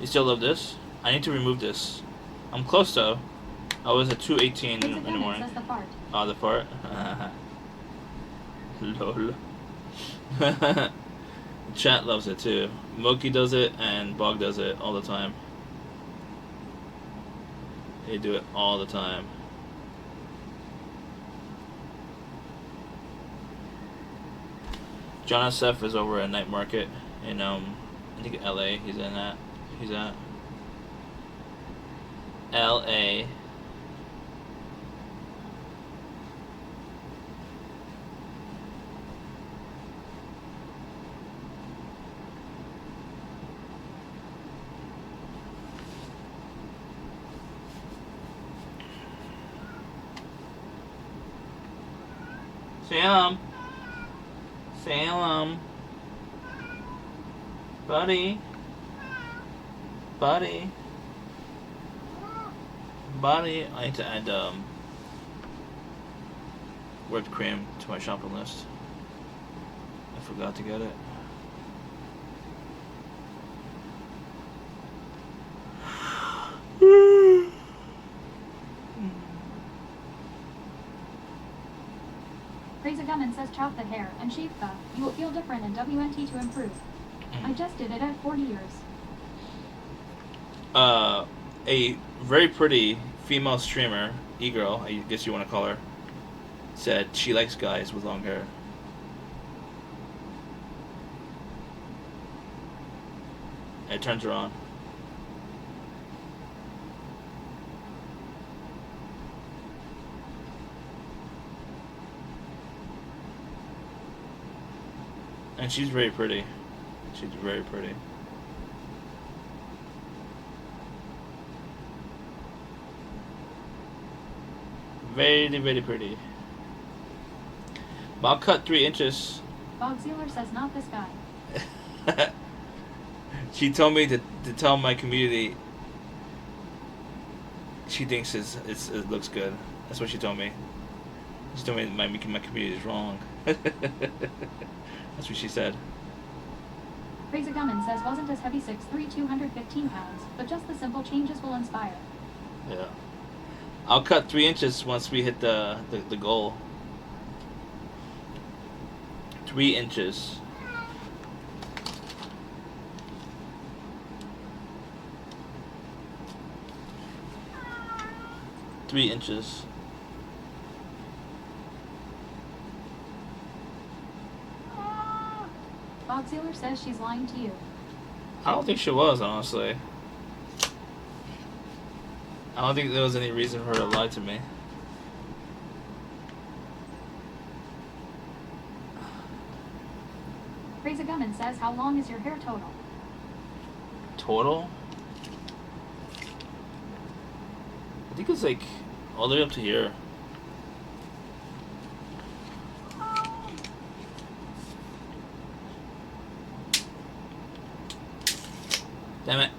You still love this? I need to remove this. I'm close though. I was at 2:18 in the morning. Says the fart. Oh, the fart? Lol. Chat loves it too. Moki does it and Bog does it all the time. They do it all the time. John SF is over at Night Market in I think LA. He's in that. He's at LA. Salem. Salem. Buddy. Buddy. Buddy. I need to add whipped cream to my shopping list. I forgot to get it. Crazy Gummin says chop the hair and shave the. You will feel different in WNT to improve. I just did it at 40 years. A very pretty female streamer, e-girl, I guess you want to call her, said she likes guys with long hair. It turns her on. And she's very pretty. She's very pretty. Very, very pretty. But I'll cut 3 inches. Bog Sealer says not this guy. She told me to tell my community she thinks it looks good. That's what she told me. She told me my community is wrong. That's what she said. Crazy Gummin says wasn't as heavy 6'3", 215 pounds, but just the simple changes will inspire. Yeah. I'll cut 3 inches once we hit the goal. 3 inches. Three inches. Bog Sealer says she's lying to you. I don't think she was, honestly. I don't think there was any reason for her to lie to me. Crazy Gummin says, how long is your hair total? Total? I think it's like all the way up to here. Damn it.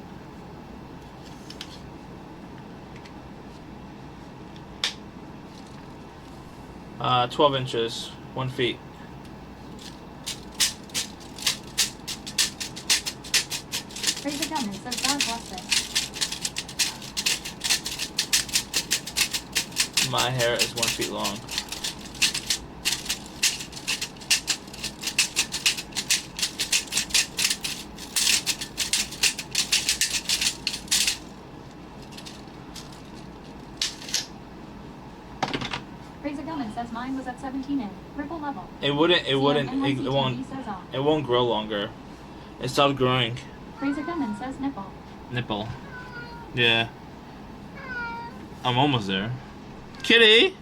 Uh, 12 inches, 1 feet. Crazy Gummin says God bless it. My hair is 1 feet long. Crazy Gummin says mine was at 17 in ripple level. It won't grow longer. It stopped growing. Crazy Gummin says nipple. Nipple. Yeah. I'm almost there. Kitty!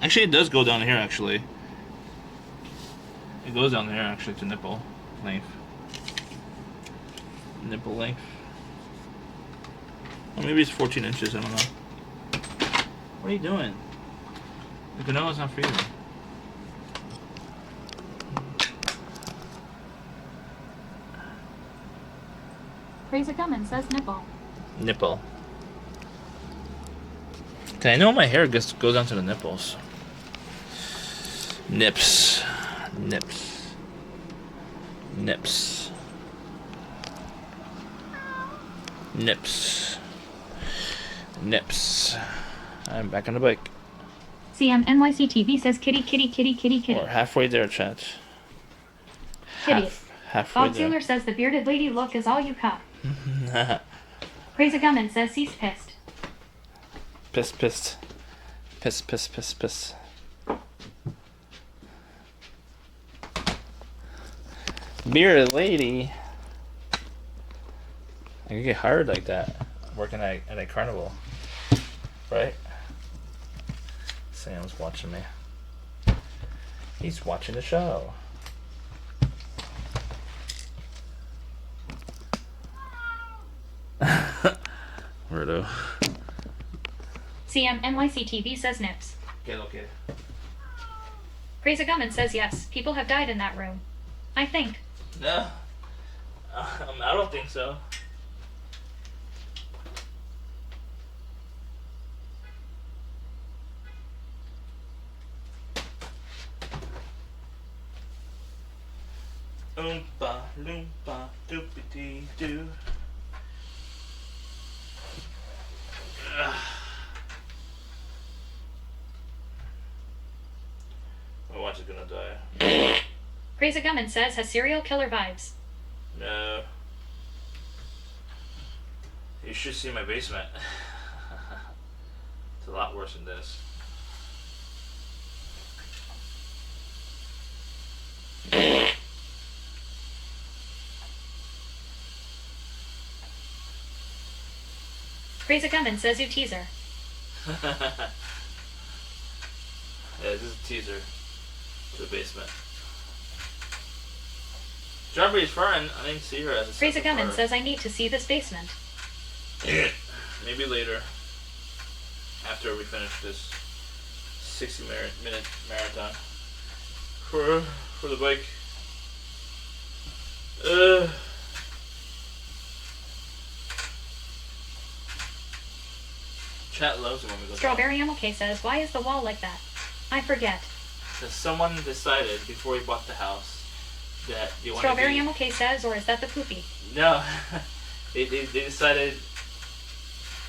Actually, it does go down here, actually. It goes down here, actually, to nipple length. Nipple length. Or maybe it's 14 inches, I don't know. What are you doing? The granola's not freezing. Crazy Gummin says nipple. Nipple. Okay, I know my hair goes down to the nipples. Nips. Nips. Nips. Nips. Nips. I'm back on the bike. CMNYCTV says kitty, kitty, kitty, kitty, kitty. We're halfway there, chat. Kitty. Halfway Bob there. Sealer says the bearded lady look is all you got. Crazy Gummin says he's pissed. Pissed. Bearded lady. I could get hired like that, working at a carnival, right? Sam's watching me. He's watching the show. Weirdo. CMNYCTV says nips. Okay. Crazy Gummin says yes, people have died in that room. I think. No. I don't think so. Oompa loompa doopity doo. My watch is gonna die. Crazy Gummin says has serial killer vibes. No. You should see my basement. It's a lot worse than this. Crazy Gummin says you teaser. Yeah, this is a teaser to the basement. Strawberry's fine. I didn't see her as a Crazy separate Gummin part. says I need to see this basement. Maybe later. After we finish this 60-minute marathon. For the bike. Chat loves it when we go Strawberry MLK says, why is the wall like that? I forget. because someone decided before we bought the house that they wanted Strawberry to MLK says, or is that the poopy? No. they decided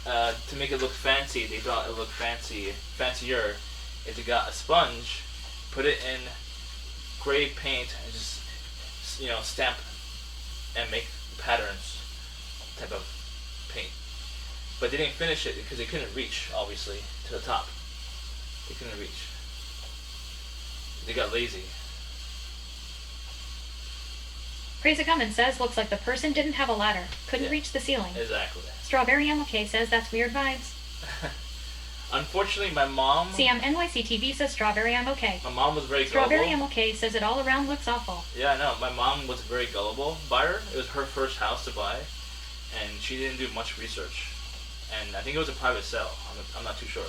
to make it look fancy. They thought it looked fancier if they got a sponge, put it in gray paint, and just stamp and make patterns type of paint. But they didn't finish it because they couldn't reach, obviously, to the top. They couldn't reach. They got lazy. Crazy Gummin says, looks like the person didn't have a ladder. Couldn't Yeah. reach the ceiling. Exactly. Strawberry MLK says, that's weird vibes. Unfortunately, my mom... CMNYCTV says, Strawberry MLK. My mom was very Strawberry gullible. MLK says it all around looks awful. Yeah, I know. My mom was a very gullible buyer. It was her first house to buy, and she didn't do much research. And I think it was a private sale. I'm not too sure.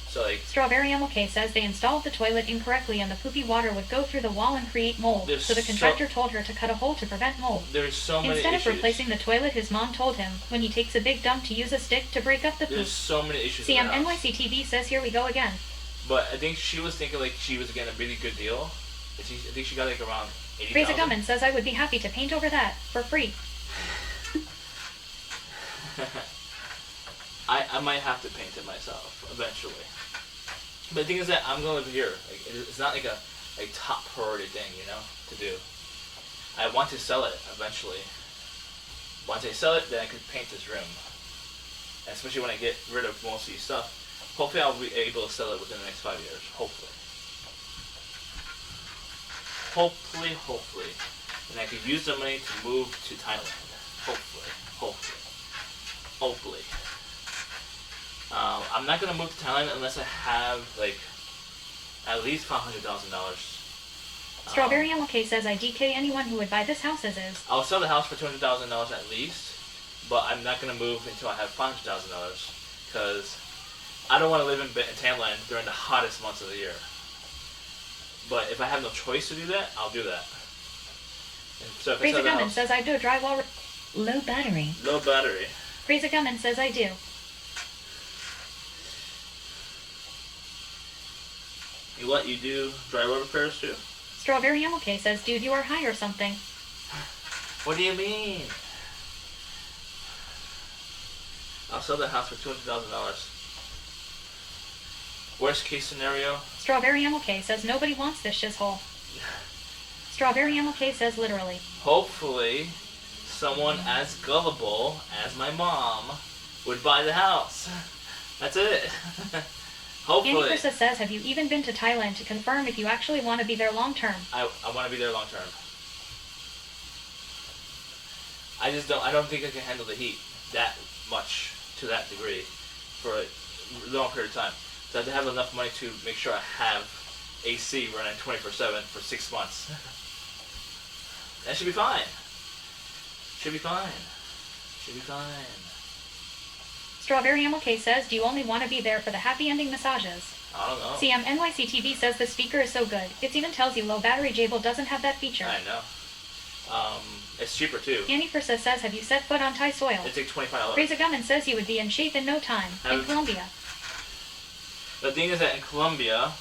So like, Strawberry MLK says they installed the toilet incorrectly and the poopy water would go through the wall and create mold. There's So the contractor told her to cut a hole to prevent mold. there's so many Instead issues. of replacing the toilet, his mom told him, when he takes a big dump, to use a stick to break up the poop. There's so many issues. in the house. CMNYCTV says, here we go again. But I think she was thinking like she was getting a really good deal. I think she got like around 80,000. Crazy Gummin says, I would be happy to paint over that, for free. I might have to paint it myself eventually. But the thing is that I'm gonna live here. Like, it's not like a top priority thing, to do. I want to sell it eventually. Once I sell it, then I could paint this room. And especially when I get rid of most of these stuff. Hopefully I'll be able to sell it within the next 5 years. Hopefully. Hopefully. And I could use the money to move to Thailand. Hopefully. I'm not gonna move to Thailand unless I have like at least $500,000. Strawberry MLK says, I DK anyone who would buy this house as is. I'll sell the house for $200,000 at least, but I'm not gonna move until I have $500,000 because I don't want to live in Thailand during the hottest months of the year. But if I have no choice to do that, I'll do that. And so if I Crazy sell the Gummin house, says, I do drywall. Low battery. low battery. Crazy Gummin says, I do. You do drywall repairs too? Strawberry MLK says, dude, you are high or something. What do you mean? I'll sell the house for $200,000. Worst case scenario. Strawberry MLK says nobody wants this shithole. Strawberry MLK says literally. Hopefully, someone as gullible as my mom would buy the house. That's it. Hopefully. Andy Krista says, have you even been to Thailand to confirm if you actually want to be there long term? I want to be there long term. I don't think I can handle the heat that much to that degree for a long period of time. So I have to have enough money to make sure I have AC running 24/7 for 6 months. That should be fine. Should be fine. Should be fine. Strawberry MLK says, do you only want to be there for the happy ending massages? I don't know. CM NYCTV says the speaker is so good. It even tells you low battery Jable doesn't have that feature. I know. It's cheaper too. Andy Frissa says, have you set foot on Thai soil? It takes $25. Razor Gumman says you would be in shape in no time. In Colombia. The thing is that in Colombia,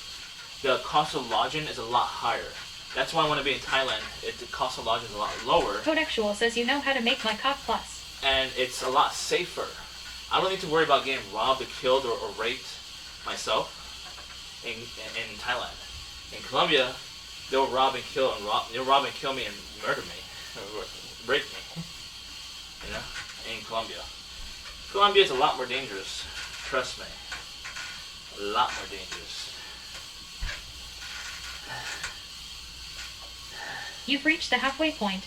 the cost of lodging is a lot higher. That's why I want to be in Thailand. The cost of lodging is a lot lower. Codexual says you know how to make my cock plus. And it's a lot safer. I don't need to worry about getting robbed or killed or raped myself in Thailand. In Colombia, they'll rob and kill me and murder me. Or rape me. You know? In Colombia. Colombia is a lot more dangerous. Trust me. A lot more dangerous. You've reached the halfway point.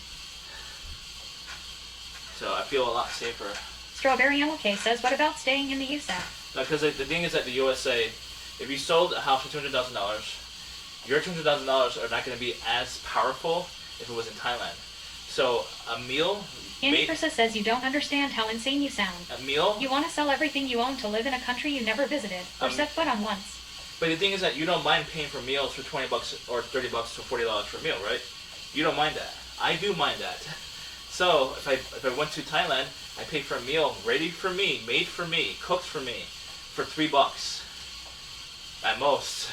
So I feel a lot safer. Strawberry MLK says, what about staying in the USAC? Because the thing is that the USA, if you sold a house for $200,000, your $200,000 are not going to be as powerful if it was in Thailand. So a meal... Andy Frissa says you don't understand how insane you sound. A meal... You want to sell everything you own to live in a country you never visited, or set foot on once. But the thing is that you don't mind paying for meals for $20 or $30 to $40 for a meal, right? You don't mind that. I do mind that. So if I went to Thailand, I paid for a meal ready for me, made for me, cooked for me, for $3 at most.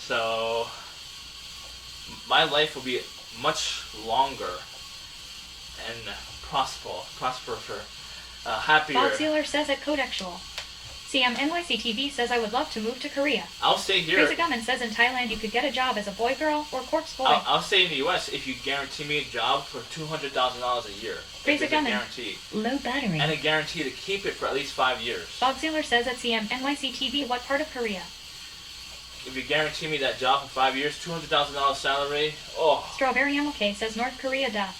So my life will be much longer and prosper for happier. Bob Sealer says at Codexual. CM NYCTV says I would love to move to Korea. I'll stay here. Razor Gumman says in Thailand you could get a job as a boy girl or corpse boy. I'll stay in the U.S. if you guarantee me a job for $200,000 a year. Razor Gumman. Guarantee. Low battery. And a guarantee to keep it for at least 5 years. Bob Sealer says at CM NYCTV what part of Korea? If you guarantee me that job for 5 years, $200,000 salary, oh. Strawberry MLK says North Korea duh.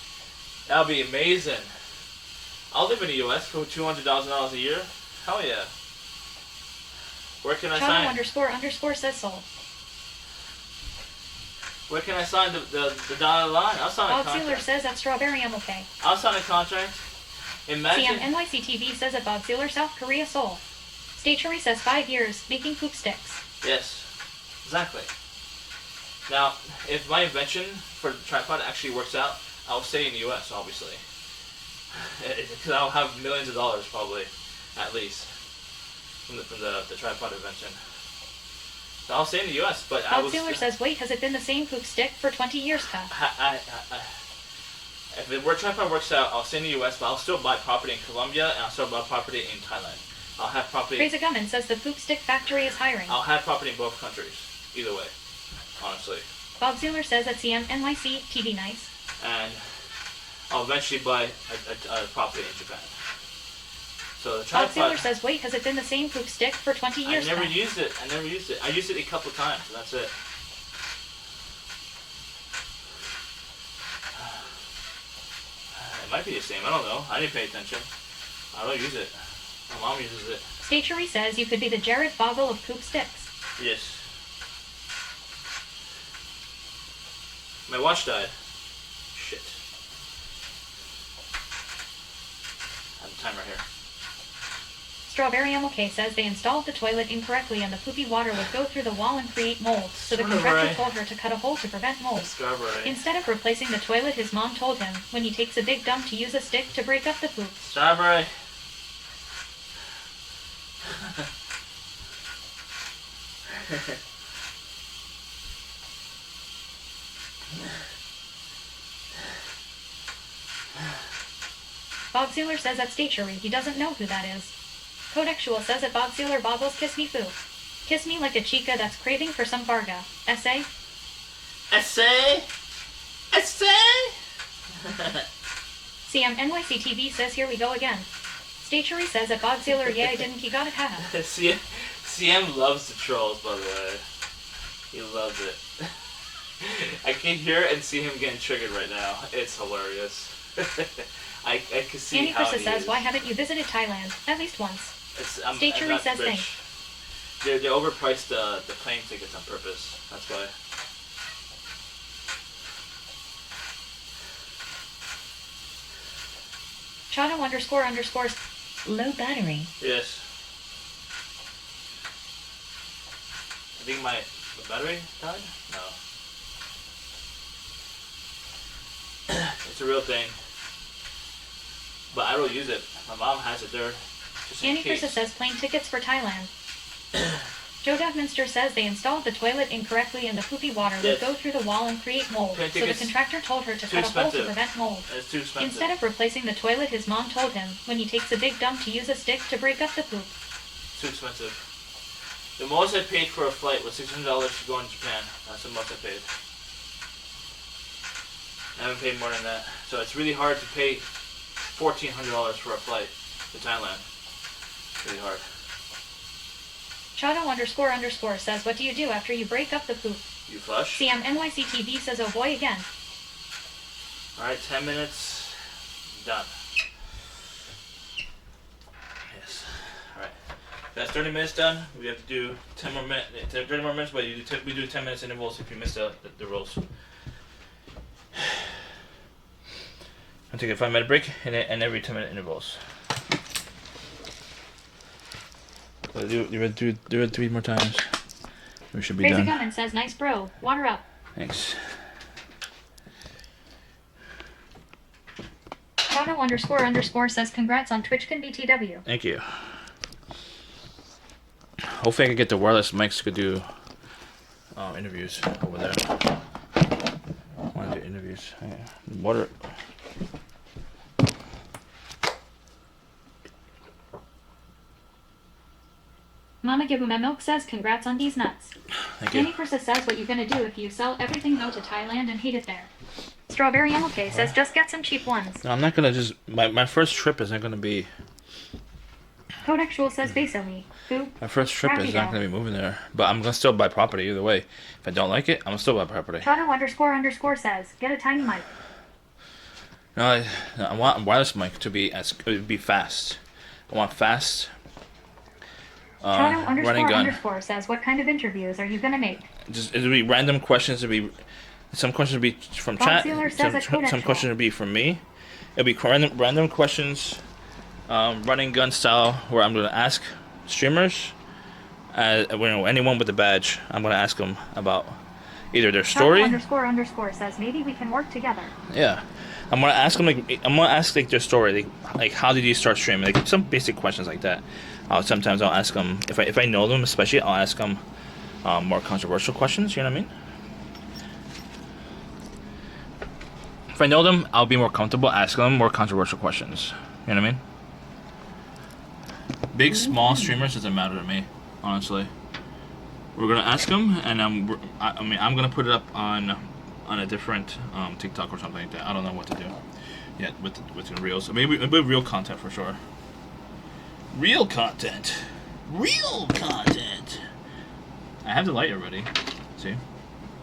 That'll be amazing. I'll live in the U.S. for $200,000 a year. Hell yeah. Where can I sign? __ says sold. Where can I sign the dotted line? I'll sign a Bob contract. Sealer says at Strawberry MLK. I'll sign a contract. Imagine. CM NYCTV says at Bob Sealer, South Korea, Seoul. Stationery says 5 years, making poop sticks. Yes. Exactly. Now, if my invention for the tripod actually works out, I'll stay in the U.S. obviously. Because I'll have millions of dollars probably, at least. From the tripod invention. So I'll stay in the U.S., but Bob Sealer says, wait, has it been the same poop stick for 20 years, huh? If the tripod works out, I'll stay in the U.S., but I'll still buy property in Colombia, and I'll still buy property in Thailand. I'll have property... Razor Gumman says the poop stick factory is hiring. I'll have property in both countries, either way, honestly. Bob Sealer says at CM NYC, TV nice. And I'll eventually buy a property in Japan. So the tripod... Bob Sealer says, wait, has it been the same poop stick for 20 years? I never used it. I used it a couple times, and that's it. It might be the same. I don't know. I didn't pay attention. I don't use it. My mom uses it. Stationery says you could be the Jared Bogle of poop sticks. Yes. My watch died. Shit. I have the timer here. Strawberry MLK says they installed the toilet incorrectly and the poopy water would go through the wall and create mold, so the contractor told her to cut a hole to prevent mold. Strawberry. Instead of replacing the toilet, his mom told him, when he takes a big dump, to use a stick to break up the poop. Strawberry. Bob Sealer says at Stachery he doesn't know who that is. Codexual says at Bob Sealer boggles kiss me foo. Kiss me like a chica that's craving for some Varga. Essay? Essay? CM NYC TV says here we go again. Stachery says at Bob Sealer, yeah, I didn't, he got it, haha. CM loves the trolls, by the way. He loves it. I can hear and see him getting triggered right now. It's hilarious. I can see Annie how Krista he says, is. why haven't you visited Thailand? At least once. Stachery says rich. thanks. They overpriced the plane tickets on purpose. That's why. Chano __ low battery. Yes. I think my battery died? No. It's a real thing. But I don't use it. My mom has it there. Just in Annie case. Krista says plane tickets for Thailand. Joe Duffminster says they installed the toilet incorrectly and the poopy water would go through the wall and create mold. Plane So the tickets contractor told her to too cut a hole to expensive. prevent mold. It's too expensive. Instead of replacing the toilet, his mom told him, when he takes a big dump, to use a stick to break up the poop. Too expensive. The most I paid for a flight was $600 to go in Japan. That's the most I paid. I haven't paid more than that. So it's really hard to pay $1,400 for a flight to Thailand. Really hard. Chano __ says, what do you do after you break up the poop? You flush? CM NYC TV says, oh boy again. Alright, 10 minutes. Done. Yes. Alright. That's 30 minutes done. We have to do 10 more minutes. 30 more minutes, but we do 10 minutes intervals if you miss the rolls. I'll take a 5-minute break and every 10-minute intervals. Do it 3 more times. We should be Crazy done. Gummin says, nice bro. Water up. Thanks. Chano __ says, congrats on TwitchCon BTW. Thank you. Hopefully I can get the wireless mics to do interviews over there. I want to do interviews. Yeah. Water. Mama Gibuma Milk says, congrats on these nuts. Thank you. Annie Krista says, what you gonna do if you sell everything, go to Thailand and hate it there. Strawberry MLK says, just get some cheap ones. No, I'm not gonna just. My first trip isn't gonna be. Codexual says, basically, foo. My first trip is not gonna be moving there, but I'm gonna still buy property either way. If I don't like it, I'm gonna still buy property. Chano __ says, get a tiny mic. No, I want a wireless mic to be fast. I want fast. Chano Running gun. __ says, what kind of interviews are you gonna make? It'll be random questions. Some questions will be from Bob chat. Sealer says Some questions will be from me. It'll be random questions, running gun style, where I'm gonna ask streamers, anyone with a badge. I'm gonna ask them about either their story. Chano __ says, maybe we can work together. Yeah, I'm gonna ask them their story, like how did you start streaming, like some basic questions like that. Sometimes I'll ask them if I know them, especially I'll ask them more controversial questions. You know what I mean? If I know them, I'll be more comfortable asking them more controversial questions. You know what I mean? Big, small streamers doesn't matter to me, honestly. We're gonna ask them, and I'm gonna put it up on a different TikTok or something like that. I don't know what to do yet with the reels. So maybe real content for sure. Real content. I have the light already. See?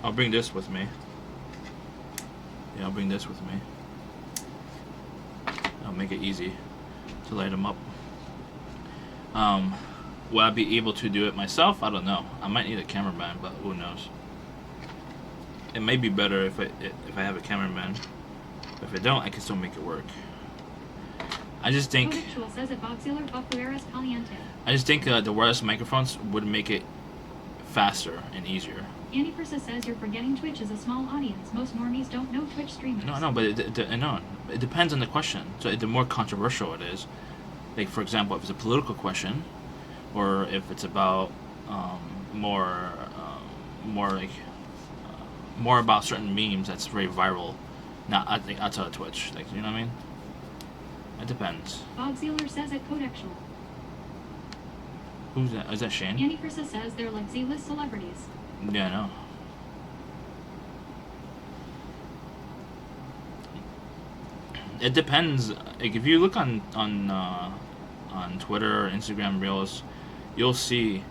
I'll bring this with me. Yeah, I'll bring this with me. I'll make it easy to light them up. Will I be able to do it myself? I don't know. I might need a cameraman, but who knows? It may be better if I have a cameraman. If I don't, I can still make it work. I just think the wireless microphones would make it faster and easier. Andy Persa says you're forgetting Twitch is a small audience. Most normies don't know Twitch streamers. No, but it depends on the question. So the more controversial it is, like for example, if it's a political question, or if it's about more about certain memes that's very viral, not I think outside of Twitch, like you know what I mean. It depends. Bob Sealer says at Codexual. Who's that? Is that Shane? Annie Prissa says they're like Z-list celebrities. Yeah, I know. It depends. Like if you look on Twitter or Instagram Reels, you'll see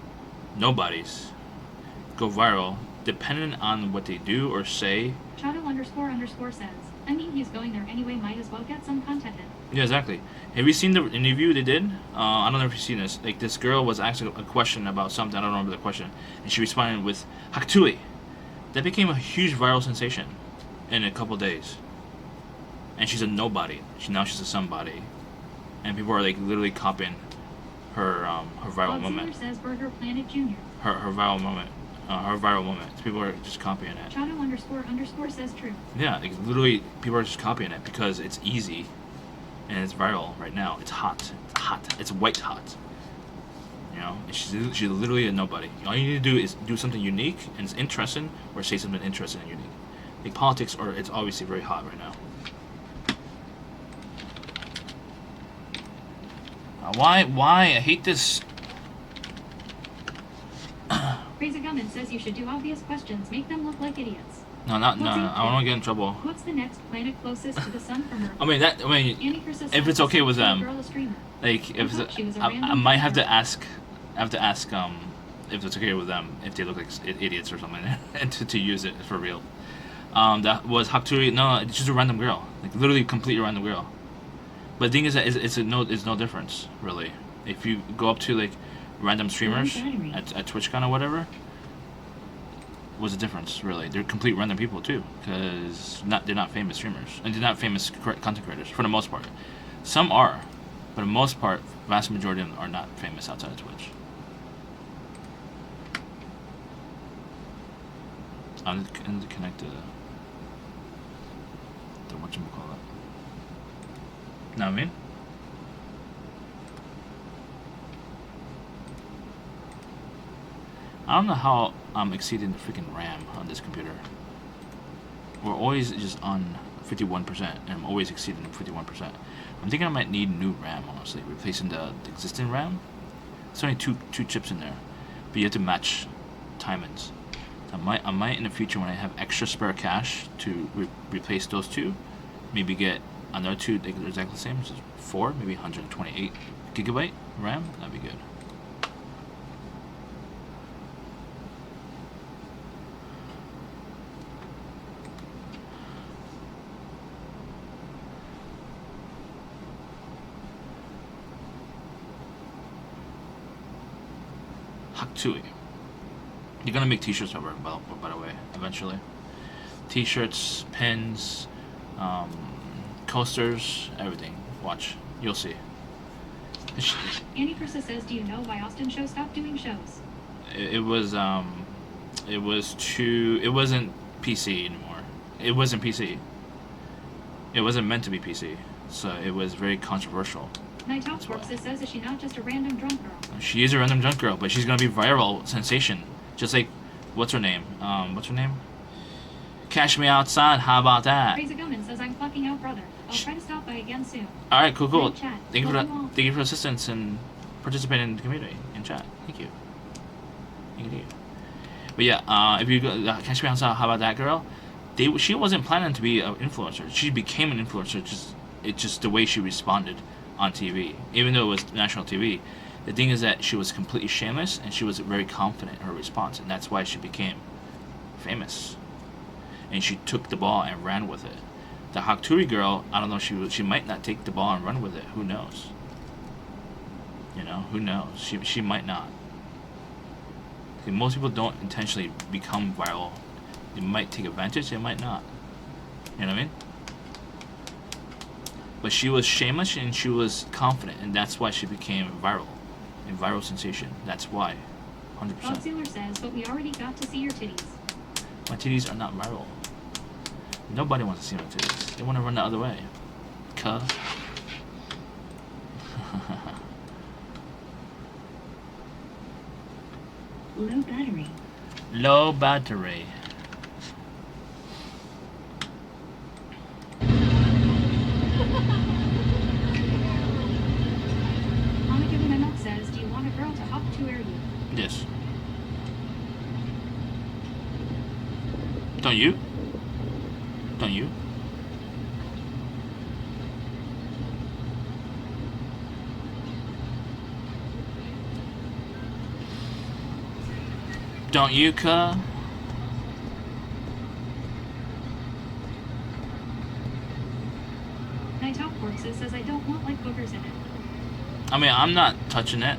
nobodies go viral depending on what they do or say. Chato__ says, I mean, he's going there anyway, might as well get some content in. Yeah, exactly. Have you seen the interview they did? I don't know if you've seen this. Like this girl was asked a question about something. I don't remember the question, and she responded with Haktui. That became a huge viral sensation in a couple days. And she's a nobody. Now she's a somebody, and people are like literally copying her viral moment. Says Burger Planet Jr. Her viral moment. Her viral moment. So people are just copying it. Chato__ says true. Yeah, like literally people are just copying it because it's easy, and it's viral right now. It's hot. It's hot. It's white hot. You know, and she's literally a nobody. All you need to do is do something unique and it's interesting, or say something interesting and unique. Like politics, or it's obviously very hot right now. Why? I hate this. Crazy Gummin says you should do obvious questions, make them look like idiots. No. I don't want to get in trouble. What's the next planet closest to the sun from Earth? I mean, if it's okay with them, like if I might have to ask, if it's okay with them if they look like idiots or something, and to use it for real. That was Hakturi. No, it's just a random girl, like literally completely random girl. But the thing is that it's no difference really. If you go up to like random streamers at TwitchCon or whatever, what's the difference really? They're complete random people too, because they're not famous streamers and they're not famous content creators for the most part. Some are, but for the most part, vast majority of them are not famous outside of Twitch. I'm going to connect to the whatchamacallit. Know what I mean? I don't know how I'm exceeding the freaking RAM on this computer. We're always just on 51%, and I'm always exceeding 51%. I'm thinking I might need new RAM, honestly, replacing the existing RAM. There's only two chips in there, but you have to match timings. So I might in the future, when I have extra spare cash to replace those two, maybe get another two they're exactly the same, so 4, maybe 128 gigabyte RAM. That'd be good. Haktui. You're gonna make t-shirts over, by the way, eventually. T-shirts, pins, coasters, everything. Watch, you'll see. Annie Prissa says, "Do you know why Austin Show stopped doing shows?" It wasn't PC anymore. It wasn't PC. It wasn't meant to be PC, so it was very controversial. Night Talks Works says, "Is she not just a random drunk girl?" She is a random drunk girl, but she's gonna be viral sensation. Just like, what's her name? Cash Me Outside, how about that? Crazy Gummin says, "I'm fucking out, brother. I'll try to stop by again soon." Alright, cool. Chat. Thank you for assistance and participating in the community, in chat. Thank you. But yeah, if you go, Cash Me Outside, how about that girl? She wasn't planning to be an influencer. She became an influencer, just the way she responded on TV. Even though it was national TV, the thing is that she was completely shameless and she was very confident in her response, and that's why she became famous. And she took the ball and ran with it. The Hakturi girl, I don't know, she might not take the ball and run with it. Who knows? You know, who knows? She might not. See, most people don't intentionally become viral. They might take advantage, they might not. You know what I mean? But she was shameless and she was confident, and that's why she became viral. A viral sensation. That's why. 100%. Bob Sealer says, "But we already got to see your titties." My titties are not viral. Nobody wants to see my titties. They want to run the other way. Cuh. Low battery. Low battery. Don't you? Don't you? Don't you, cuh? Night Out Corpses says I don't want like boogers in it. I mean, I'm not touching it.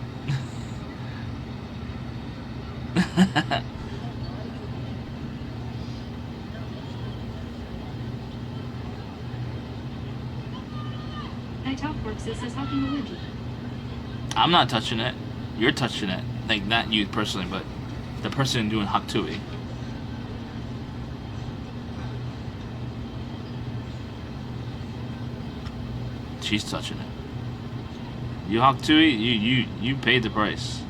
Night Out Corpses says how can Luigi? I'm not touching it. You're touching it. Like, not you personally, but the person doing Haktui. She's touching it. You Haktui, you paid the price.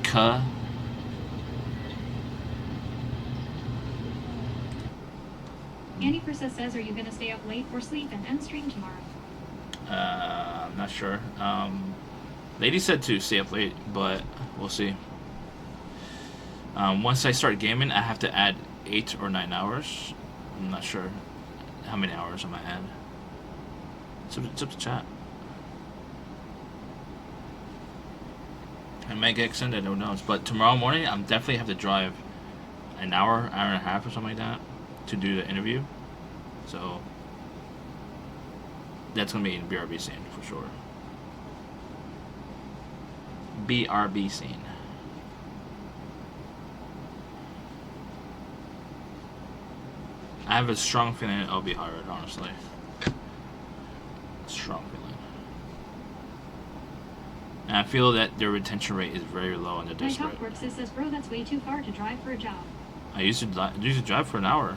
Cuh. Annie Princess says, are you gonna stay up late or sleep and end stream tomorrow? I'm not sure. Lady said to stay up late, but we'll see. Once I start gaming, I have to add 8 or 9 hours. I'm not sure how many hours I might add. It's up to chat. I might get extended, who knows. But tomorrow morning, I'm definitely have to drive an hour and a half or something like that to do the interview. So that's gonna be in BRB scene for sure. BRB scene. I have a strong feeling I'll be hired, honestly. Strong feeling. And I feel that their retention rate is very low and they're desperate. Night Out Corpses says, bro, that's way too far to drive for a job. I used to drive for an hour,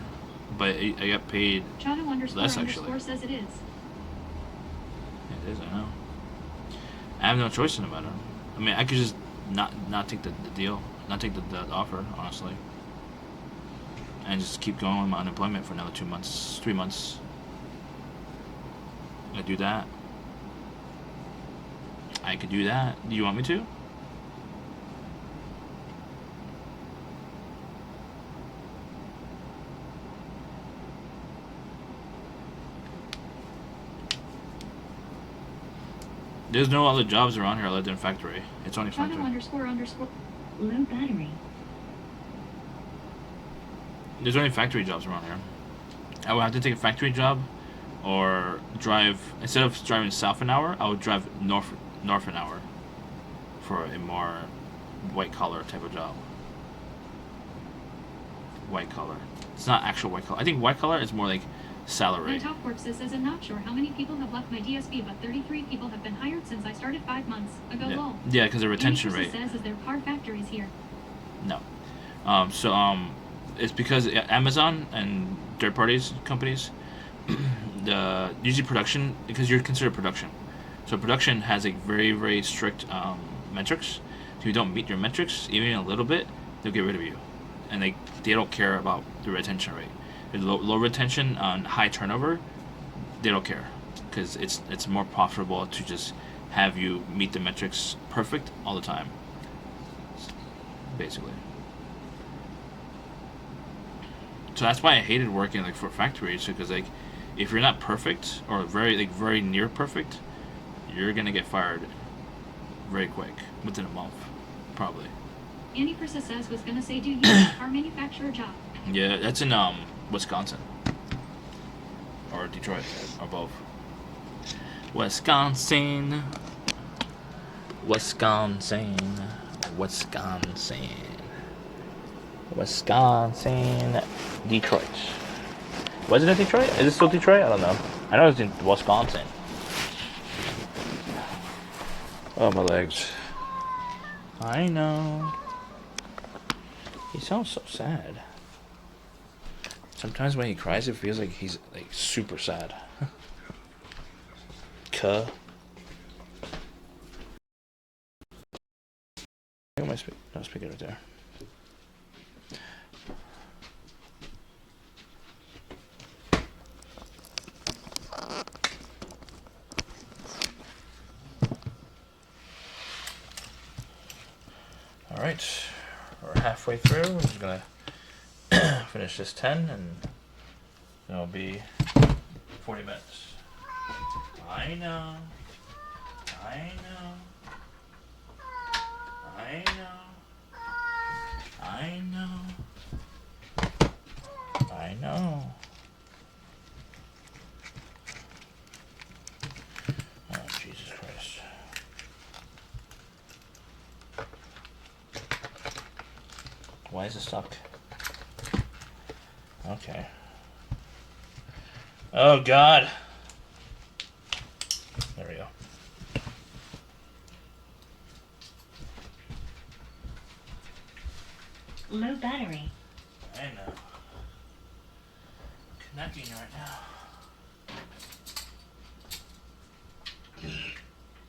but I got paid less actually. Says it is. It is, I know. I have no choice in the matter. I mean, I could just not take the deal, not take the offer, honestly, and just keep going with my unemployment for another 2 months, 3 months. I do that. I could do that. Do you want me to? There's no other jobs around here other than factory. It's only factory. __. Low battery. There's only factory jobs around here. I would have to take a factory job, or drive, instead of driving south an hour, I would drive north an hour for a more white collar type of job. White collar. It's not actual white collar. I think white collar is more like salary. My top corpse says I'm not sure how many people have left my DSP, but 33 people have been hired since I started 5 months ago. Yeah, yeah, because the retention rate. Says is there car factories here? No. It's because Amazon and third parties companies, usually production, because you're considered production. So production has a very, very strict metrics. If you don't meet your metrics, even a little bit, they'll get rid of you. And they don't care about the retention rate. If low retention on high turnover, they don't care, because it's more profitable to just have you meet the metrics perfect all the time, basically. So that's why I hated working like for factories, because like if you're not perfect or very near perfect, you're gonna get fired very quick, within a month, probably. Annie Persa says was gonna say, do you have a car manufacturer job? Yeah, that's in Wisconsin or Detroit or both. Wisconsin, Detroit. Wasn't it Detroit? Is it still Detroit? I don't know. I know it's in Wisconsin. Oh, my legs. I know. He sounds so sad. Sometimes when he cries, it feels like he's like super sad. Cuh. I got my speaker right there. All right, we're halfway through. I'm just gonna finish this 10 and it'll be 40 minutes. I know. I know. I know. I know. I know. Oh, Jesus Christ. Why is it stuck? Okay. Oh, God. There we go. Low battery. I know. Connecting right now.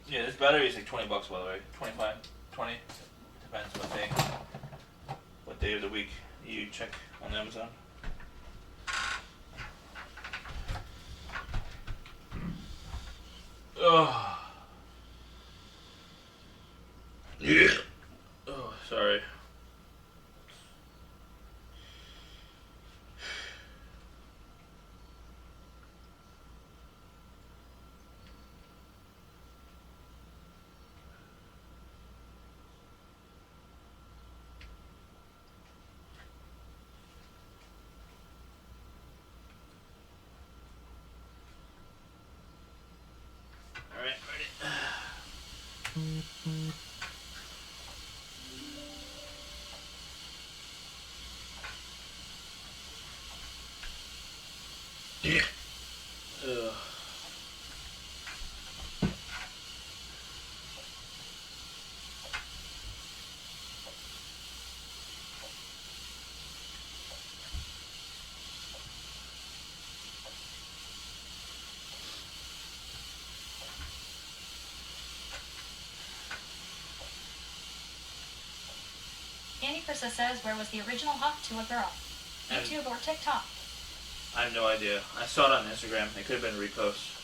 Yeah, this battery is like $20 by the way. 25, 20. Depends what day of the week you check on Amazon. Oh. Yeah. Oh, sorry. All right, ready. Yeah. Ugh. Andy Krista says, where was the original hawk to a girl? YouTube or TikTok? I have no idea. I saw it on Instagram. It could have been a repost.